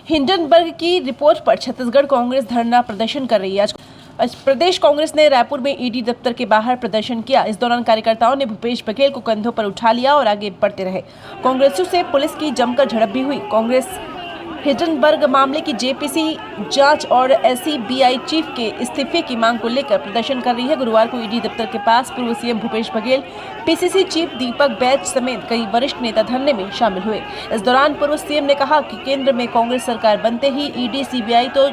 Hindenburg की report पर छत्तीसगढ़ कांग्रेस धरना प्रदर्शन कर रही है। आज प्रदेश कांग्रेस ने रायपुर में ईडी दफ्तर के बाहर प्रदर्शन किया। इस दौरान कार्यकर्ताओं ने भूपेश बघेल को कंधों पर उठा लिया और आगे बढ़ते रहे। कांग्रेसियों से पुलिस की जमकर झड़प भी हुई। कांग्रेस हिंडनबर्ग मामले की जेपीसी जांच और एससीबीआई चीफ के इस्तीफे की मांग को लेकर प्रदर्शन कर रही है। गुरुवार को ईडी दफ्तर के पास पूर्व CM Bhupesh Baghel, PCC chief Deepak Baij समेत कई वरिष्ठ नेता धरने में शामिल हुए। इस दौरान पूर्व सीएम ने कहा कि केंद्र में कांग्रेस सरकार बनते ही ईडी सीबीआई तो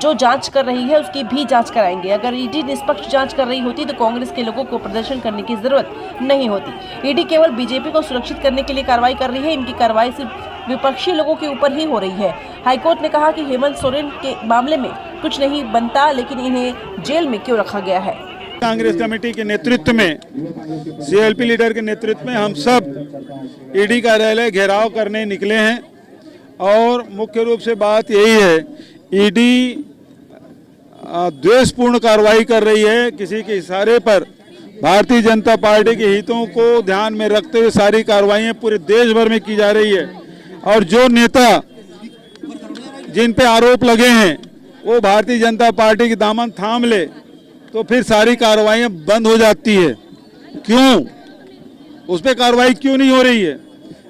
जो जांच कर रही है उसकी भी जांच कराएंगे। अगर ईडी निष्पक्ष जांच कर रही होती तो कांग्रेस के लोगों को प्रदर्शन करने की जरूरत नहीं होती। ईडी केवल बीजेपी को सुरक्षित करने के लिए कार्रवाई कर रही है। इनकी कार्रवाई सिर्फ विपक्षी लोगों के ऊपर ही हो रही है। हाईकोर्ट ने कहा कि हेमंत सोरेन के मामले में कुछ नहीं बनता, लेकिन इन्हें जेल में क्यों रखा गया है। कांग्रेस कमेटी के नेतृत्व में, सीएलपी लीडर के नेतृत्व में हम सब ईडी कार्यालय घेराव करने निकले हैं और मुख्य रूप से बात यही है, ईडी द्वेषपूर्ण कार्रवाई कर रही है। किसी के इशारे पर भारतीय जनता पार्टी के हितों को ध्यान में रखते हुए सारी कार्रवाइयां पूरे देश भर में की जा रही है और जो नेता जिन पे आरोप लगे हैं वो भारतीय जनता पार्टी की दामन थाम ले तो फिर सारी कार्रवाइयां बंद हो जाती है। क्यों उस पर कार्रवाई क्यों नहीं हो रही है?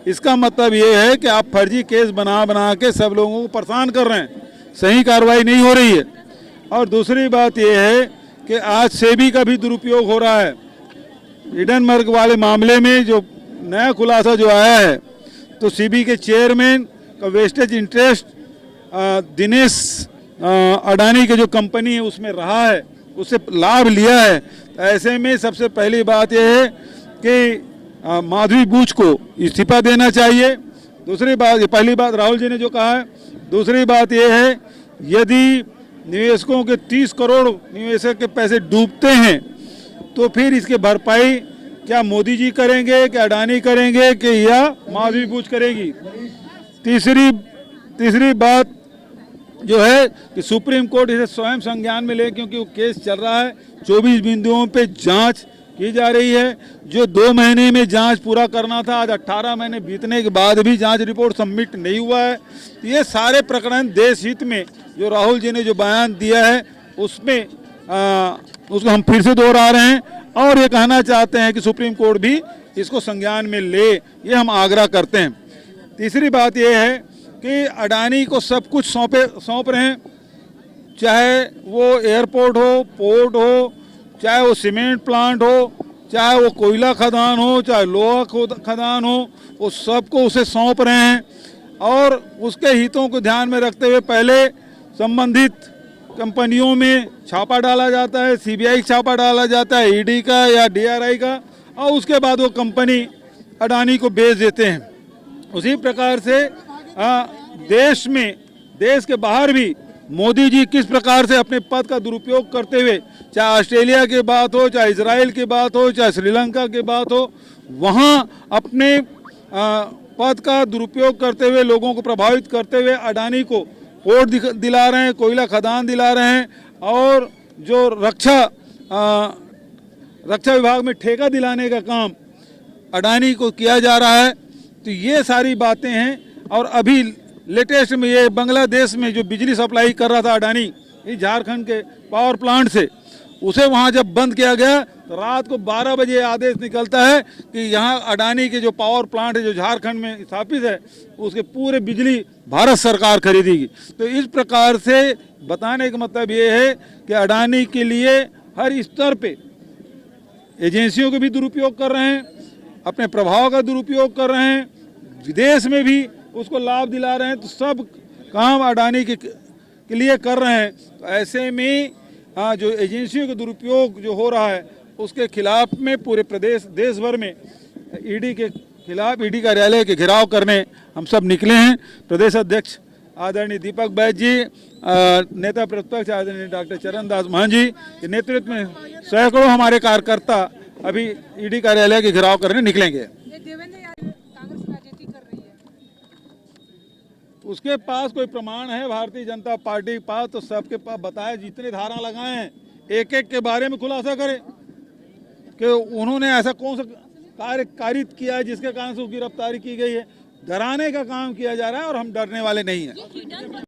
इसका मतलब ये है कि आप फर्जी केस बना बना के सब लोगों को परेशान कर रहे हैं, सही कार्रवाई नहीं हो रही है। और दूसरी बात यह है कि आज सेबी का भी दुरुपयोग हो रहा है। हिंडनबर्ग वाले मामले में जो नया खुलासा जो आया है तो सेबी के चेयरमैन का वेस्टेज इंटरेस्ट दिनेश अडानी की जो कंपनी है उसमें रहा है, उससे लाभ लिया है। ऐसे में सबसे पहली बात यह है कि माधवी बूच को इस्तीफा देना चाहिए। दूसरी बात, पहली बात राहुल जी ने जो कहा है। दूसरी बात यह है, यदि निवेशकों के 30 करोड़ निवेशक के पैसे डूबते हैं तो फिर इसकी भरपाई क्या मोदी जी करेंगे, क्या अडानी करेंगे, कि या माधवी बूच करेगी? तीसरी बात जो है कि सुप्रीम कोर्ट इसे स्वयं संज्ञान में ले, क्योंकि वो केस चल रहा है। 24 बिंदुओं पे जांच की जा रही है। जो 2 महीने में जांच पूरा करना था, आज 18 महीने बीतने के बाद भी जांच रिपोर्ट सबमिट नहीं हुआ है। ये सारे प्रकरण देश हित में जो राहुल जी ने जो बयान दिया है उसमें उसको हम फिर से दोहरा रहे हैं और ये कहना चाहते हैं कि सुप्रीम कोर्ट भी इसको संज्ञान में ले, ये हम आग्रह करते हैं। तीसरी बात ये है कि अडानी को सब कुछ सौंप रहे हैं, चाहे वो एयरपोर्ट हो, पोर्ट हो, चाहे वो सीमेंट प्लांट हो, चाहे वो कोयला खदान हो, चाहे लोहा खदान हो, वो सबको उसे सौंप रहे हैं। और उसके हितों को ध्यान में रखते हुए पहले संबंधित कंपनियों में छापा डाला जाता है, सीबीआई छापा डाला जाता है, ईडी का या डीआरआई का, और उसके बाद वो कंपनी अडानी को बेच देते हैं। उसी प्रकार से देश में, देश के बाहर भी मोदी जी किस प्रकार से अपने पद का दुरुपयोग करते हुए, चाहे ऑस्ट्रेलिया की बात हो, चाहे इजराइल की बात हो, चाहे श्रीलंका की बात हो, वहाँ अपने पद का दुरुपयोग करते हुए, लोगों को प्रभावित करते हुए अडानी को पोर्ट दिला रहे हैं, कोयला खदान दिला रहे हैं, और जो रक्षा विभाग में ठेका दिलाने का काम अडानी को किया जा रहा है। तो ये सारी बातें हैं। और अभी लेटेस्ट में ये बांग्लादेश में जो बिजली सप्लाई कर रहा था अडानी, इस झारखंड के पावर प्लांट से, उसे वहाँ जब बंद किया गया तो रात को 12 बजे आदेश निकलता है कि यहाँ अडानी के जो पावर प्लांट है जो झारखंड में स्थापित है उसके पूरे बिजली भारत सरकार खरीदेगी। तो इस प्रकार से बताने का मतलब ये है कि अडानी के लिए हर स्तर पे एजेंसियों के भी दुरुपयोग कर रहे हैं, अपने प्रभाव का दुरुपयोग कर रहे हैं, विदेश में भी उसको लाभ दिला रहे हैं। तो सब काम अडानी के लिए कर रहे हैं। तो ऐसे में जो एजेंसियों का दुरुपयोग जो हो रहा है उसके खिलाफ में पूरे प्रदेश, देश भर में ईडी के खिलाफ, ईडी कार्यालय के घेराव करने हम सब निकले हैं। प्रदेश अध्यक्ष आदरणीय दीपक बैज जी, नेता प्रतिपक्ष आदरणीय डॉक्टर चरणदास महंत जी के नेतृत्व में सैकड़ों हमारे कार्यकर्ता अभी ईडी कार्यालय के घेराव करने निकलेंगे। उसके पास कोई प्रमाण है भारतीय जनता पार्टी के पास, तो सबके पास बताए, जितने धारा लगाए हैं एक एक के बारे में खुलासा करें कि उन्होंने ऐसा कौन सा कार्य कारित किया है जिसके कारण से गिरफ्तारी की गई है। डराने का काम किया जा रहा है और हम डरने वाले नहीं हैं।